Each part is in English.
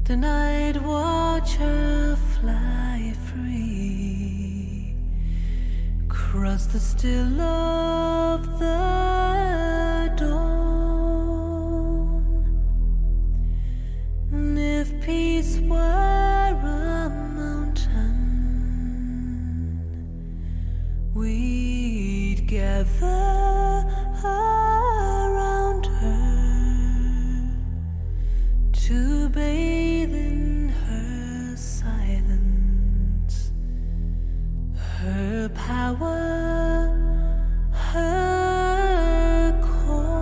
The night watcher fly free, cross the still of the dawn. And if peace were a mountain, we'd gather around her to bathe in her silence, her power, her call.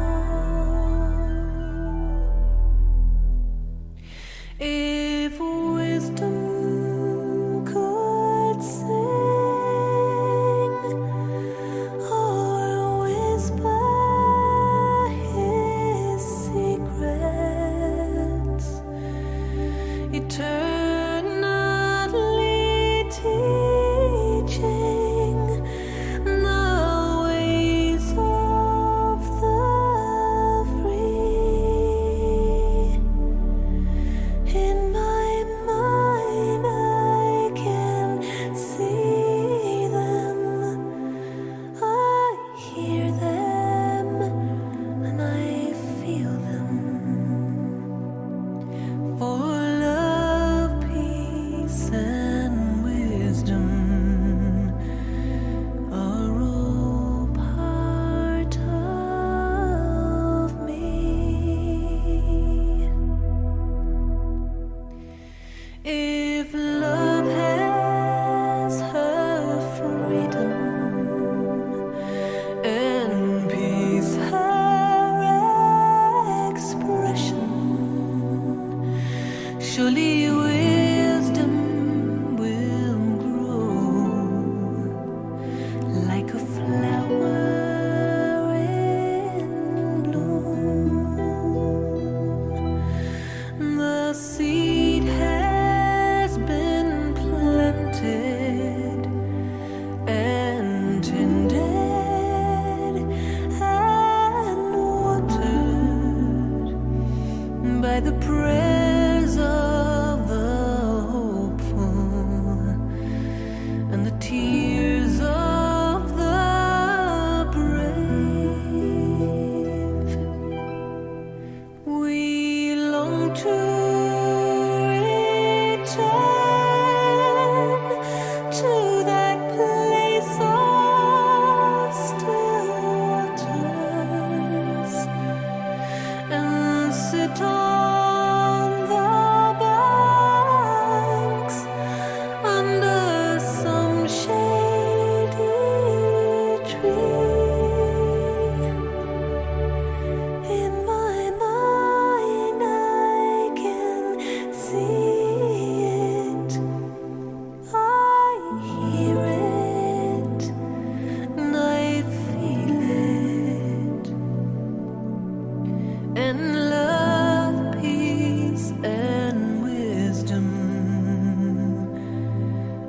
If wisdom could sing or whisper his secrets, eternally teaching the ways of the free. In my mind I can see them, I hear them, and I feel them. For love, peace, and wisdom are all part of me. If love has her freedom and peace her expression, surely wisdom will grow like a flower in bloom. The seed has been planted and tended and watered by the prayers of the hopeful and the tears of the brave. We long to return to that place of still waters and sit on the banks under some shady tree. In my mind I can see it, I hear it, and I feel it. And love, peace, and wisdom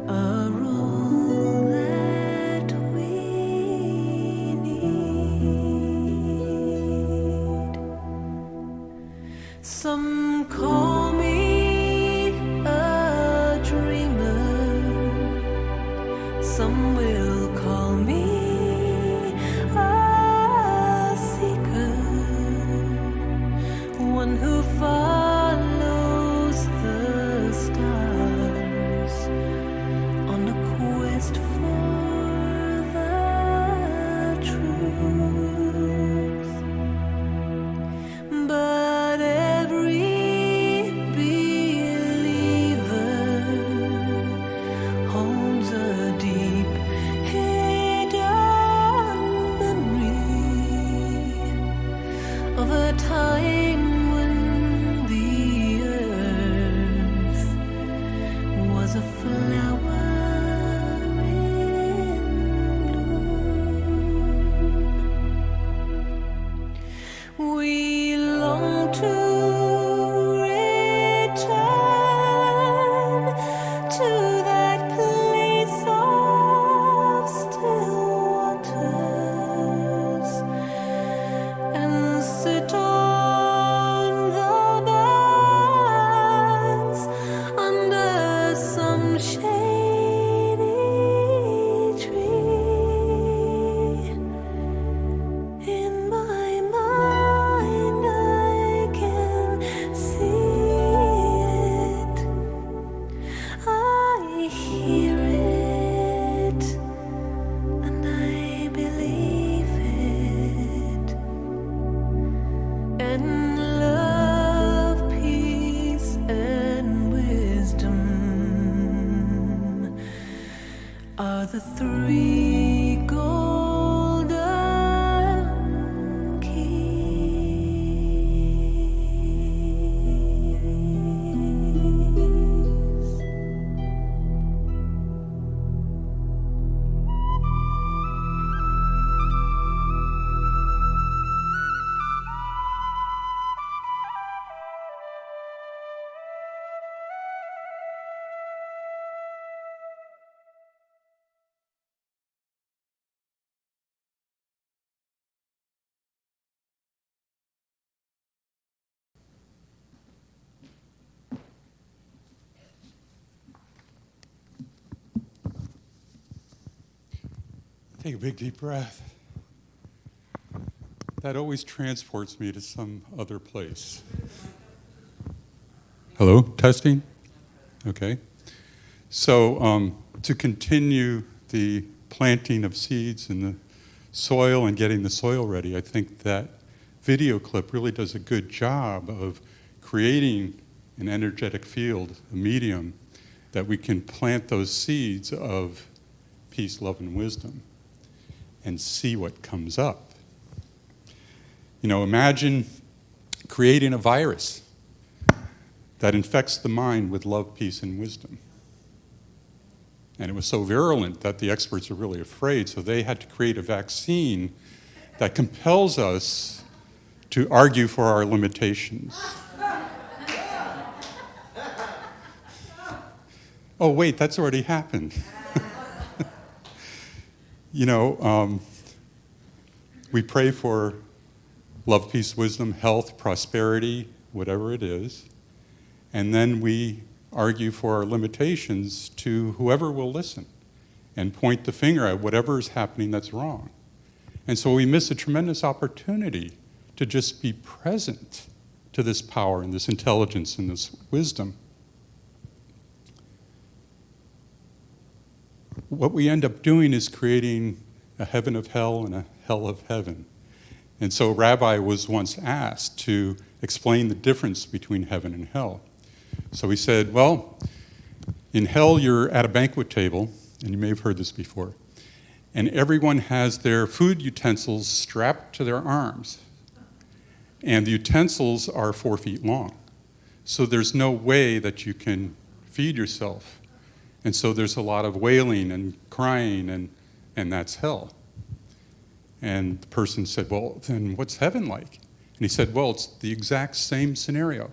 are all that we need. Some call me a dreamer, some will call me a seeker, one who follows the stars on a quest for the truth. But every Take a big, deep breath. That always transports me to some other place. Hello? Testing? Okay. So to continue the planting of seeds in the soil and getting the soil ready, I think that video clip really does a good job of creating an energetic field, a medium, that we can plant those seeds of peace, love, and wisdom and see what comes up. You know, imagine creating a virus that infects the mind with love, peace, and wisdom. And it was so virulent that the experts are really afraid, so they had to create a vaccine that compels us to argue for our limitations. Oh, wait, that's already happened. You know, we pray for love, peace, wisdom, health, prosperity, whatever it is, and then we argue for our limitations to whoever will listen and point the finger at whatever is happening that's wrong. And so we miss a tremendous opportunity to just be present to this power and this intelligence and this wisdom. What we end up doing is creating a heaven of hell and a hell of heaven. And so a rabbi was once asked to explain the difference between heaven and hell. So he said, well, in hell you're at a banquet table, and you may have heard this before, and everyone has their food utensils strapped to their arms. And the utensils are 4 feet long. So there's no way that you can feed yourself. And so there's a lot of wailing and crying, and that's hell. And the person said, well, then what's heaven like? And he said, well, it's the exact same scenario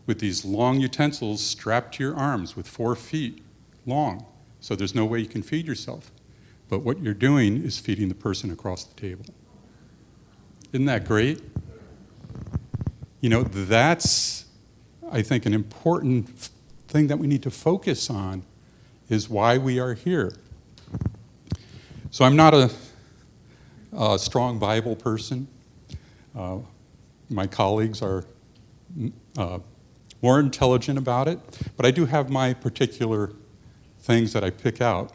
with these long utensils strapped to your arms with 4 feet long. So there's no way you can feed yourself. But what you're doing is feeding the person across the table. Isn't that great? You know, that's, I think, an important thing that we need to focus on is why we are here. So I'm not a strong Bible person. My colleagues are more intelligent about it, but I do have my particular things that I pick out.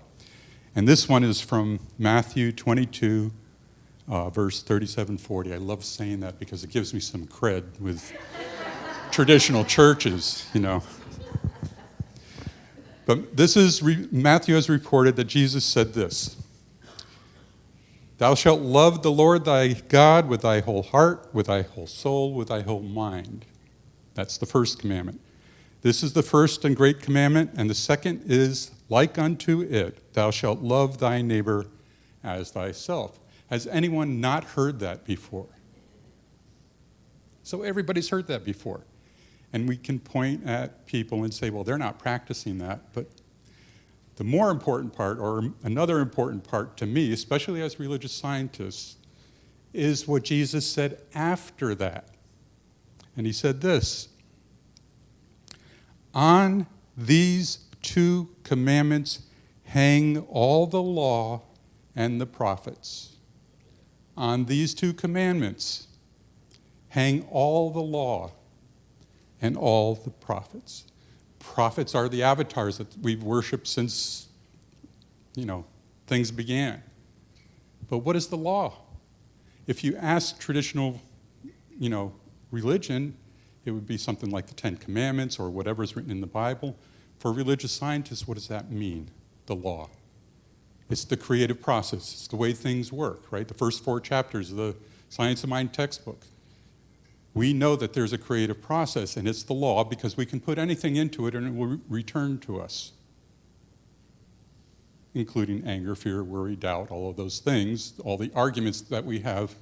And this one is from Matthew 22, verse 37-40. I love saying that because it gives me some cred with traditional churches, you know. But this is, Matthew has reported that Jesus said this: "Thou shalt love the Lord thy God with thy whole heart, with thy whole soul, with thy whole mind." That's the first commandment. This is the first and great commandment, and the second is like unto it: thou shalt love thy neighbor as thyself. Has anyone not heard that before? So everybody's heard that before. And we can point at people and say, well, they're not practicing that. But the more important part, or another important part to me, especially as religious scientists, is what Jesus said after that. And he said this: "On these 2 commandments hang all the law and the prophets." On these 2 commandments hang all the law and all the prophets. Prophets are the avatars that we've worshipped since, things began. But what is the law? If you ask traditional, religion, it would be something like the 10 Commandments or whatever is written in the Bible. For religious scientists, what does that mean, the law? It's the creative process. It's the way things work, right? The first 4 chapters of the Science of Mind textbook. We know that there's a creative process, and it's the law because we can put anything into it and it will return to us, including anger, fear, worry, doubt, all of those things, all the arguments that we have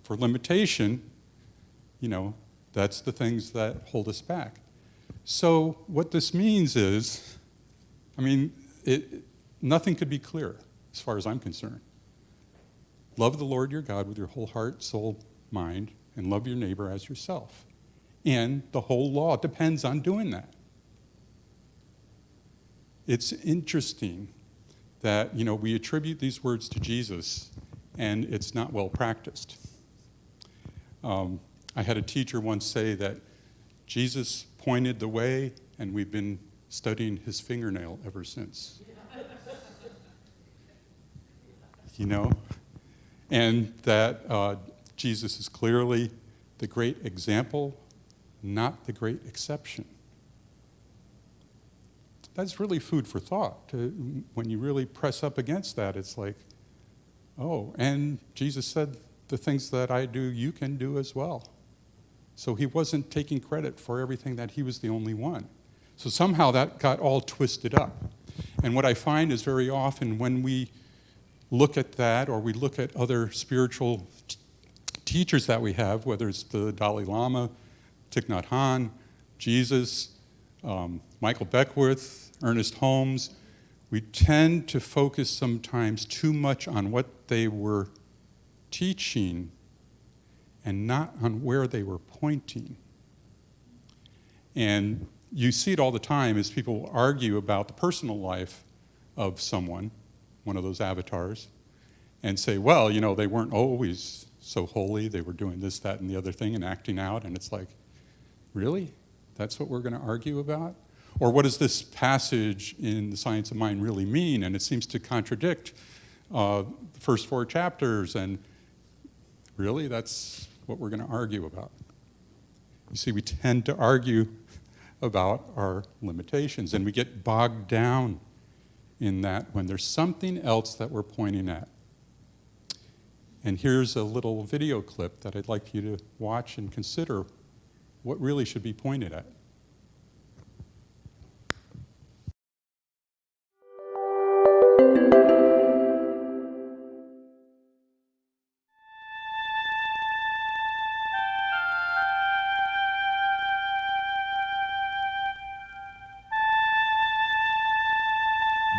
for limitation, that's the things that hold us back. So what this means is, nothing could be clearer as far as I'm concerned. Love the Lord your God with your whole heart, soul, mind, and love your neighbor as yourself. And the whole law depends on doing that. It's interesting that, we attribute these words to Jesus, and it's not well practiced. I had a teacher once say that Jesus pointed the way, and we've been studying his fingernail ever since. And that Jesus is clearly the great example, not the great exception. That's really food for thought. When you really press up against that, it's like, oh, and Jesus said, the things that I do, you can do as well. So he wasn't taking credit for everything that he was the only one. So somehow that got all twisted up. And what I find is very often when we look at that, or we look at other spiritual teachers that we have, whether it's the Dalai Lama, Thich Nhat Hanh, Jesus, Michael Beckwith, Ernest Holmes, we tend to focus sometimes too much on what they were teaching and not on where they were pointing. And you see it all the time as people argue about the personal life of someone, one of those avatars, and say, well, they weren't always so holy, they were doing this, that, and the other thing and acting out, and it's like, really? That's what we're going to argue about? Or what does this passage in the Science of Mind really mean? And it seems to contradict the first 4 chapters, and really, that's what we're going to argue about. You see, we tend to argue about our limitations, and we get bogged down in that when there's something else that we're pointing at. And here's a little video clip that I'd like you to watch and consider what really should be pointed at.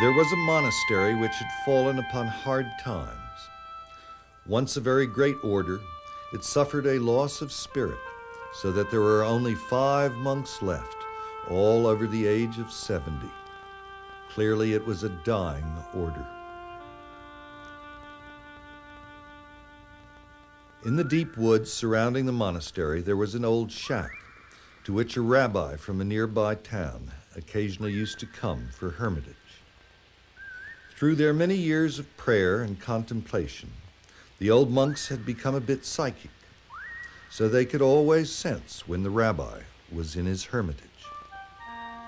There was a monastery which had fallen upon hard times. Once a very great order, it suffered a loss of spirit, so that there were only 5 monks left, all over the age of 70. Clearly it was a dying order. In the deep woods surrounding the monastery, there was an old shack to which a rabbi from a nearby town occasionally used to come for hermitage. Through their many years of prayer and contemplation, the old monks had become a bit psychic, so they could always sense when the rabbi was in his hermitage.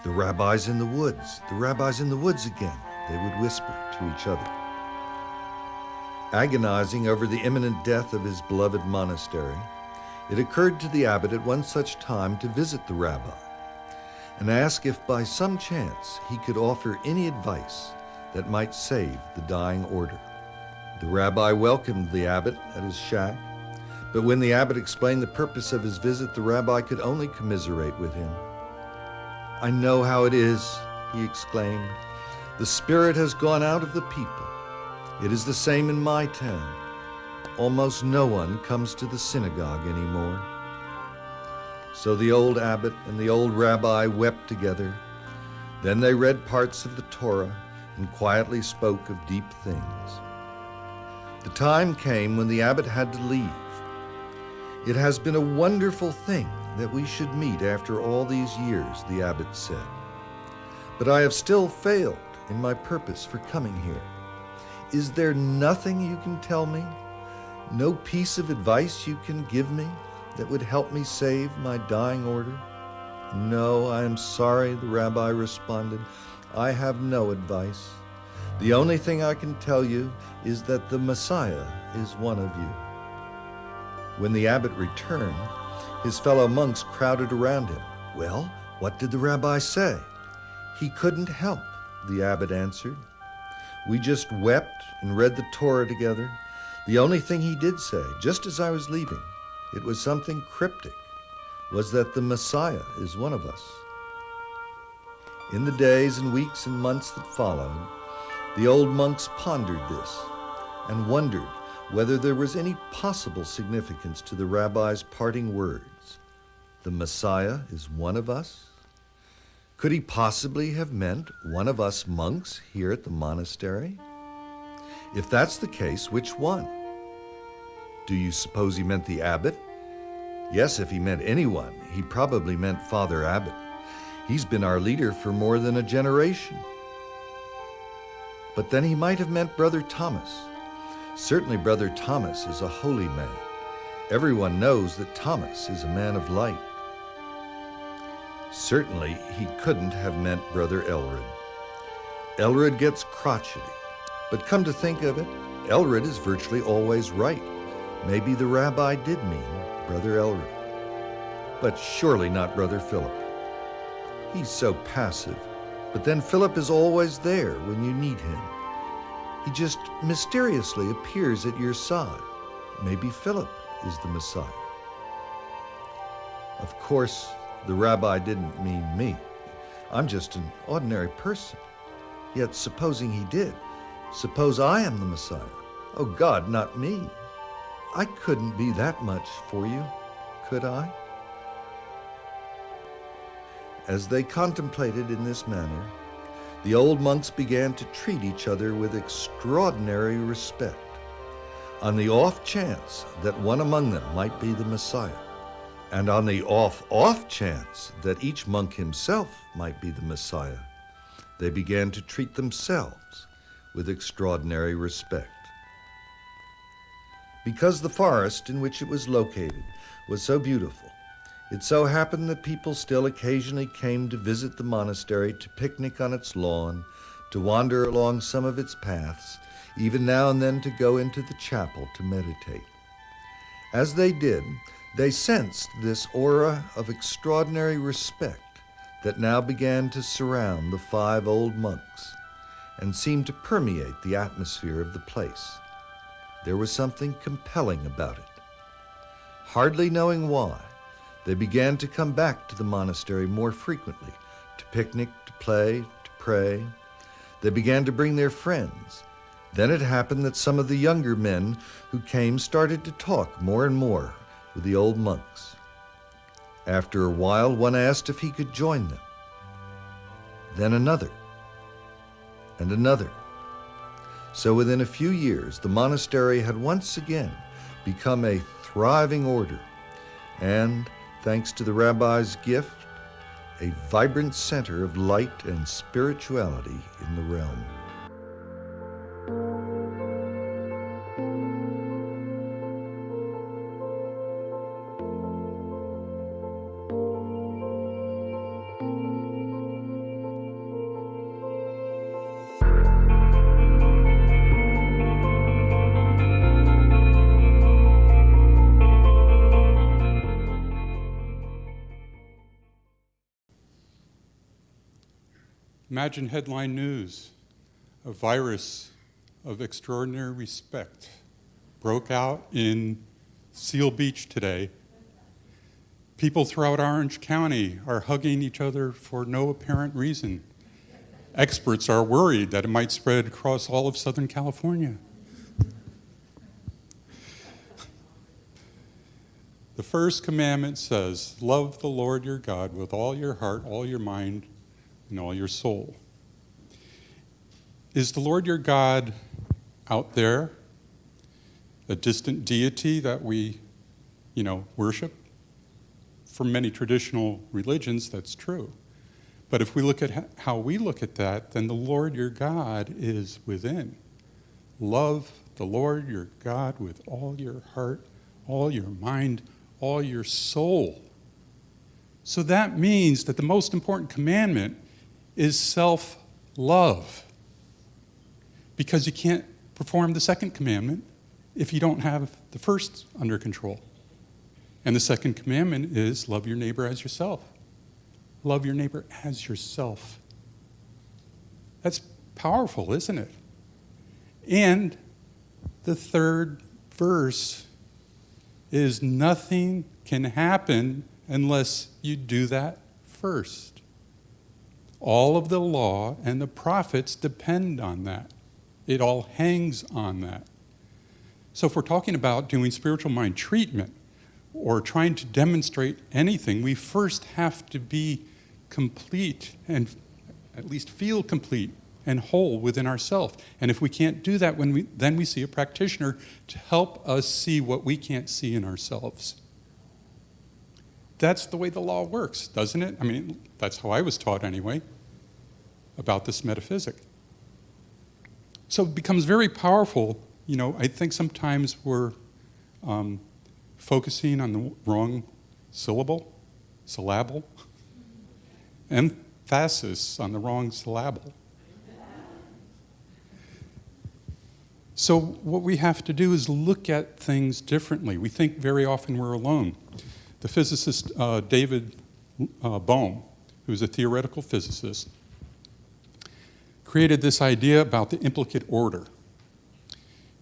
"The rabbi's in the woods, the rabbi's in the woods again," they would whisper to each other. Agonizing over the imminent death of his beloved monastery, it occurred to the abbot at one such time to visit the rabbi and ask if by some chance he could offer any advice that might save the dying order. The rabbi welcomed the abbot at his shack, but when the abbot explained the purpose of his visit, the rabbi could only commiserate with him. "I know how it is," he exclaimed. "The spirit has gone out of the people. It is the same in my town. Almost no one comes to the synagogue anymore." So the old abbot and the old rabbi wept together. Then they read parts of the Torah and quietly spoke of deep things. The time came when the abbot had to leave. "It has been a wonderful thing that we should meet after all these years," the abbot said. "But I have still failed in my purpose for coming here. Is there nothing you can tell me? No piece of advice you can give me that would help me save my dying order?" "No, I am sorry," the rabbi responded. "I have no advice. The only thing I can tell you is that the Messiah is one of you." When the abbot returned, his fellow monks crowded around him. "Well, what did the rabbi say?" "He couldn't help," the abbot answered. "We just wept and read the Torah together. The only thing he did say, just as I was leaving, it was something cryptic, was that the Messiah is one of us." In the days and weeks and months that followed, the old monks pondered this and wondered whether there was any possible significance to the rabbi's parting words. "The Messiah is one of us?" Could he possibly have meant one of us monks here at the monastery? If that's the case, which one? Do you suppose he meant the abbot? Yes, if he meant anyone, he probably meant Father Abbot. He's been our leader for more than a generation. But then he might have meant Brother Thomas. Certainly Brother Thomas is a holy man. Everyone knows that Thomas is a man of light. Certainly he couldn't have meant Brother Elred. Elred gets crotchety. But come to think of it, Elred is virtually always right. Maybe the rabbi did mean Brother Elred. But surely not Brother Philip. He's so passive, but then Philip is always there when you need him. He just mysteriously appears at your side. Maybe Philip is the Messiah. Of course, the rabbi didn't mean me. I'm just an ordinary person. Yet supposing he did, suppose I am the Messiah. Oh God, not me. I couldn't be that much for you, could I? As they contemplated in this manner, the old monks began to treat each other with extraordinary respect, on the off chance that one among them might be the Messiah, and on the off chance that each monk himself might be the Messiah. They began to treat themselves with extraordinary respect. Because the forest in which it was located was so beautiful, it so happened that people still occasionally came to visit the monastery, to picnic on its lawn, to wander along some of its paths, even now and then to go into the chapel to meditate. As they did, they sensed this aura of extraordinary respect that now began to surround the 5 old monks and seemed to permeate the atmosphere of the place. There was something compelling about it. Hardly knowing why, they began to come back to the monastery more frequently, to picnic, to play, to pray. They began to bring their friends. Then it happened that some of the younger men who came started to talk more and more with the old monks. After a while, one asked if he could join them. Then another, and another. So within a few years, the monastery had once again become a thriving order, and thanks to the rabbi's gift, a vibrant center of light and spirituality in the realm. Imagine headline news: a virus of extraordinary respect broke out in Seal Beach today. People throughout Orange County are hugging each other for no apparent reason. Experts are worried that it might spread across all of Southern California. The first commandment says, love the Lord your God with all your heart, all your mind, and all your soul. Is the Lord your God out there, a distant deity that we, worship? For many traditional religions, that's true. But if we look at how we look at that, then the Lord your God is within. Love the Lord your God with all your heart, all your mind, all your soul. So that means that the most important commandment is self-love. Because you can't perform the second commandment if you don't have the first under control. And the second commandment is love your neighbor as yourself. Love your neighbor as yourself. That's powerful, isn't it? And the third verse is nothing can happen unless you do that first. All of the law and the prophets depend on that. It all hangs on that. So if we're talking about doing spiritual mind treatment or trying to demonstrate anything, we first have to be complete and at least feel complete and whole within ourselves. And if we can't do that, then we see a practitioner to help us see what we can't see in ourselves. That's the way the law works, doesn't it? I mean, that's how I was taught anyway, about this metaphysic. So it becomes very powerful. You know, I think sometimes we're focusing on the wrong syllable, emphasis on the wrong syllable. So what we have to do is look at things differently. We think very often we're alone. The physicist David Bohm, who's a theoretical physicist, created this idea about the implicate order.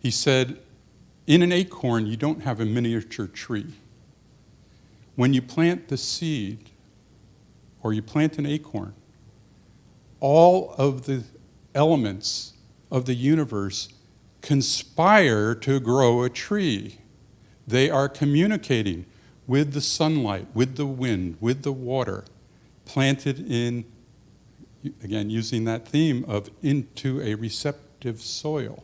He said, in an acorn, you don't have a miniature tree. When you plant the seed, or you plant an acorn, all of the elements of the universe conspire to grow a tree. They are communicating with the sunlight, with the wind, with the water, planted in, again, using that theme of into a receptive soil.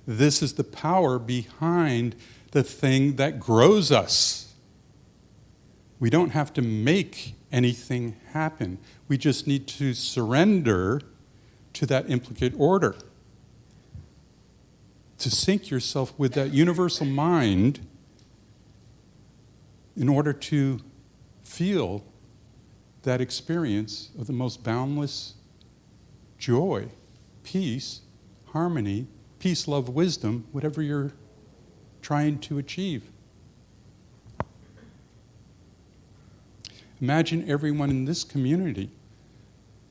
This is the power behind the thing that grows us. We don't have to make anything happen. We just need to surrender to that implicate order. To sync yourself with that universal mind in order to feel that experience of the most boundless joy, peace, harmony, peace, love, wisdom, whatever you're trying to achieve. Imagine everyone in this community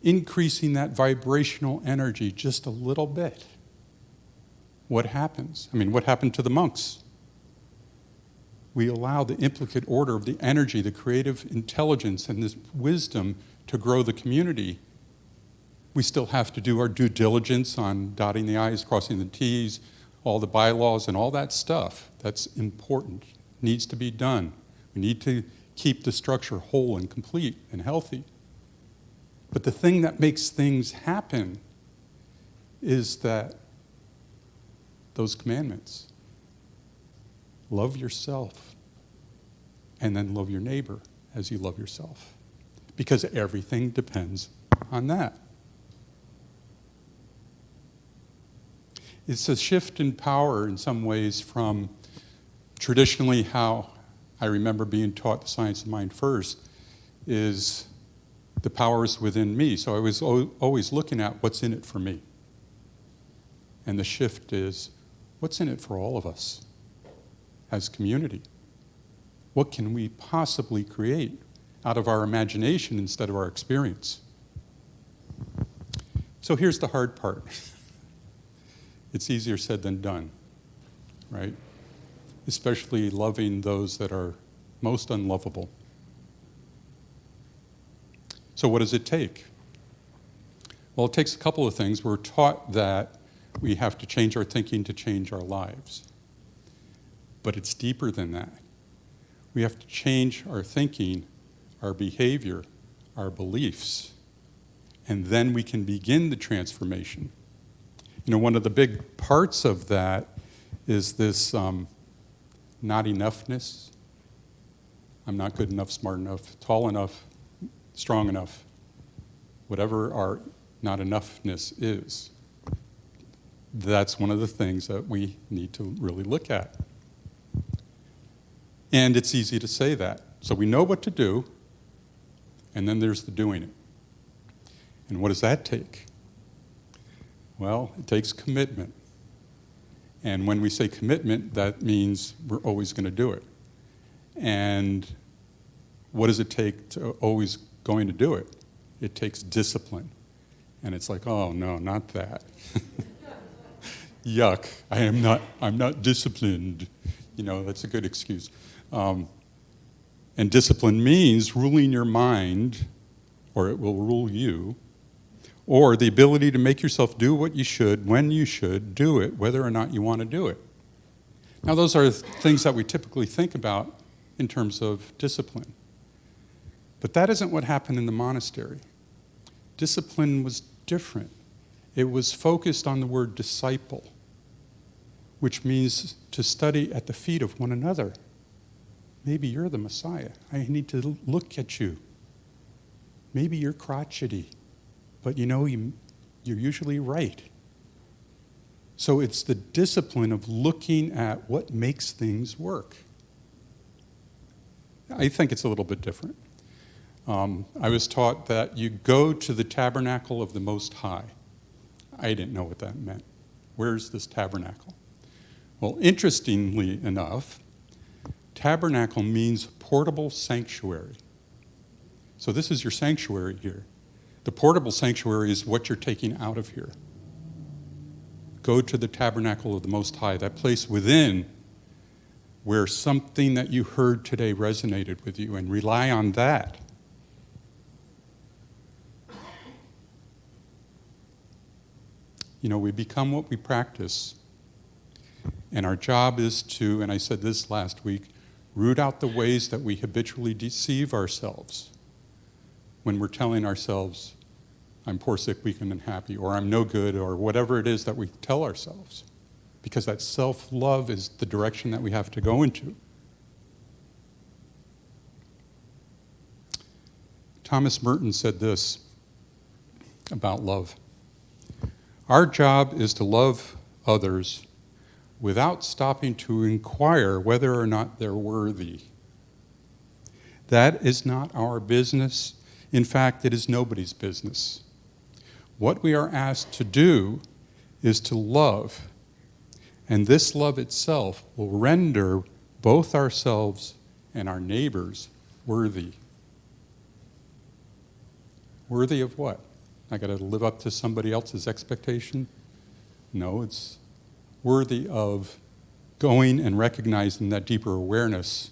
increasing that vibrational energy just a little bit. What happens? I mean, what happened to the monks? We allow the implicate order of the energy, the creative intelligence, and this wisdom to grow the community. We still have to do our due diligence on dotting the I's, crossing the T's, all the bylaws and all that stuff. That's important. Needs to be done. We need to keep the structure whole and complete and healthy. But the thing that makes things happen is that those commandments. Love yourself, and then love your neighbor as you love yourself. Because everything depends on that. It's a shift in power in some ways from traditionally how I remember being taught the science of mind first is the powers within me. So I was always looking at what's in it for me. And the shift is, what's in it for all of us as community? What can we possibly create out of our imagination instead of our experience? So here's the hard part. It's easier said than done, right? Especially loving those that are most unlovable. So what does it take? Well, it takes a couple of things. We're taught that we have to change our thinking to change our lives. But it's deeper than that. We have to change our thinking, our behavior, our beliefs, and then we can begin the transformation. You know, one of the big parts of that is this not enoughness. I'm not good enough, smart enough, tall enough, strong enough, whatever our not enoughness is. That's one of the things that we need to really look at. And it's easy to say that. So we know what to do, and then there's the doing it. And what does that take? Well, it takes commitment. And when we say commitment, that means we're always going to do it. And what does it take to always going to do it? It takes discipline. And it's like, oh no, not that. Yuck, I'm not disciplined. You know, that's a good excuse. And discipline means ruling your mind, or it will rule you, or the ability to make yourself do what you should, when you should, do it, whether or not you want to do it. Now, those are things that we typically think about in terms of discipline. But that isn't what happened in the monastery. Discipline was different. It was focused on the word disciple, which means to study at the feet of one another. Maybe you're the Messiah. I need to look at you. Maybe you're crotchety, but you're usually right. So it's the discipline of looking at what makes things work. I think it's a little bit different. I was taught that you go to the tabernacle of the Most High. I didn't know what that meant. Where's this tabernacle? Well, interestingly enough, tabernacle means portable sanctuary. So this is your sanctuary here. The portable sanctuary is what you're taking out of here. Go to the tabernacle of the Most High, that place within where something that you heard today resonated with you, and rely on that. We become what we practice. And our job is to, and I said this last week, root out the ways that we habitually deceive ourselves when we're telling ourselves, I'm poor, sick, weak, and unhappy, or I'm no good, or whatever it is that we tell ourselves. Because that self-love is the direction that we have to go into. Thomas Merton said this about love. Our job is to love others without stopping to inquire whether or not they're worthy. That is not our business. In fact, it is nobody's business. What we are asked to do is to love, and this love itself will render both ourselves and our neighbors worthy. Worthy of what? I got to live up to somebody else's expectation? No, it's worthy of going and recognizing that deeper awareness,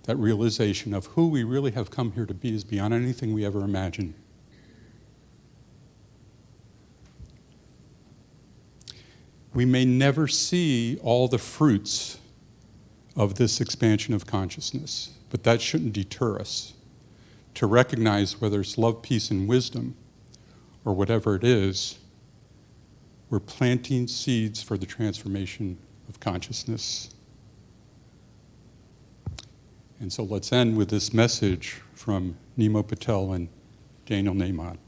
that realization of who we really have come here to be is beyond anything we ever imagined. We may never see all the fruits of this expansion of consciousness, but that shouldn't deter us. To recognize whether it's love, peace, and wisdom, or whatever it is, we're planting seeds for the transformation of consciousness. And so let's end with this message from Nemo Patel and Daniel Nahmad.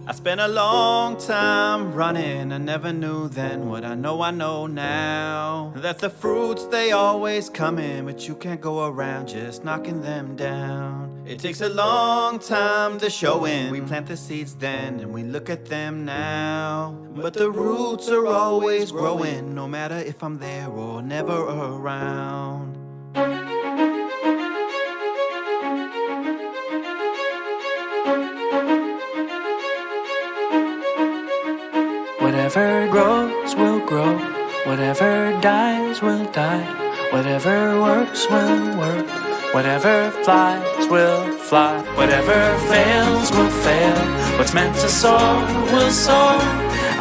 I spent a long time running. I never knew then what I know now. That the fruits, they always come in, but you can't go around just knocking them down. It takes a long time to show in. We plant the seeds then, and we look at them now. But the roots are always growing, no matter if I'm there or never around. Whatever grows will grow, whatever dies will die, whatever works will work, whatever flies will fly, whatever fails will fail, what's meant to soar will soar.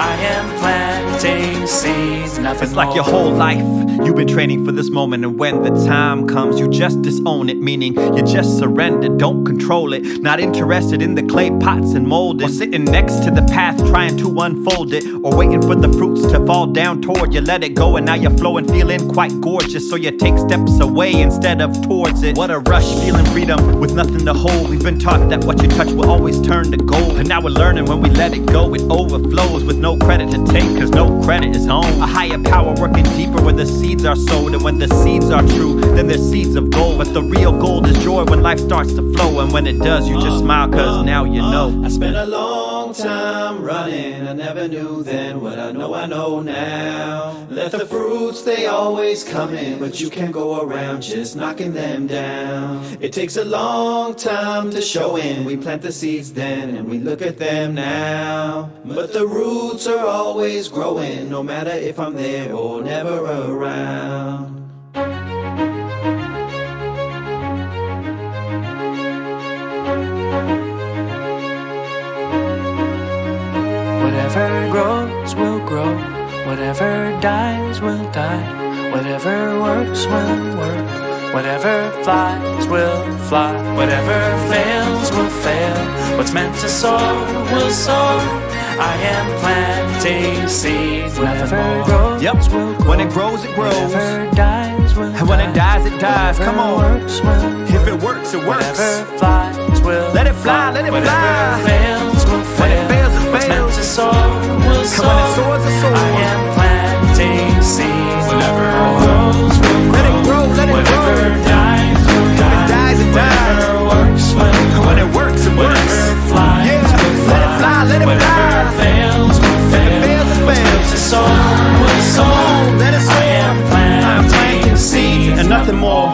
I am planting seeds, nothing It's like your whole life you've been training for this moment, and when the time comes you just disown it, meaning you just surrender, don't control it. Not interested in the clay pots and mold it, or sitting next to the path trying to unfold it, or waiting for the fruits to fall down toward you. Let it go and now you're flowing, feeling quite gorgeous, so you take steps away instead of towards it. What a rush, feeling freedom with nothing to hold. We've been taught that what you touch will always turn to gold, and now we're learning when we let it go it overflows, with no credit to take, cause no credit is home. A higher power working deeper where the seeds are sowed, and when the seeds are true, then they're seeds of gold. But the real gold is joy when life starts to flow, and when it does, you just smile cause now you know. I spent a long time running, I never knew then what I know now. Let the fruits, they always come in, but you can't go around just knocking them down. It takes a long time to show in. We plant the seeds then, and we look at them now. But the roots are always growing, no matter if I'm there or never around. Whatever grows will grow, whatever dies will die, whatever works will work, whatever flies will fly, whatever fails will fail, what's meant to soar will soar. I am planting seeds. Whatever grows will grow, when it grows, it grows. Whatever dies will And when it dies, it dies. Come on. Works will If it works, it works. whatever flies will Let it fly, let it whatever fly. fails will fail. When it fails, it What's meant fails. to soar will soar. when it soars, it soars. I am planting seeds. Whatever grows will grow. Let it grow, let it whatever grow. dies will If die. it dies, it dies. Whatever works will work. When it works, it works. Whatever flies Yeah, will let it fly, let it whatever fly. fails will If fail. it fails, it What's meant fails. to soar will soar. Let it soar. I am I'm planting planting seeds and nothing more.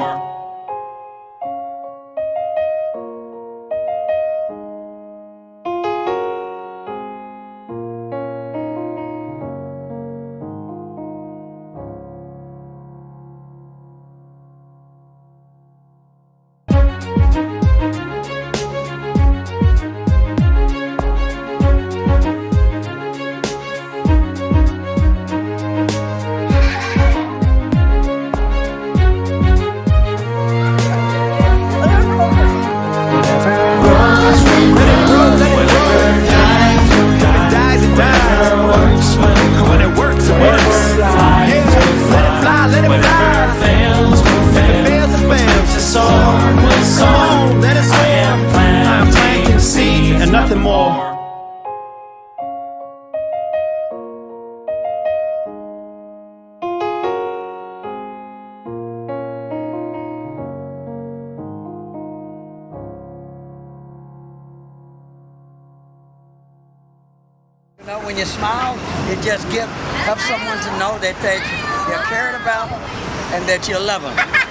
Whatever grows will grow. Whatever dies will If it dies, it dies. works will When it works, it works. flies Yeah, let it fly, let it whatever fly. fails will If it fail. fails, it fails. To soar will Come soar. on, let it I soar. am I'm planting planting seeds and nothing more. You know, when you smile, it just helps someone to know that you're cared about and that you love them.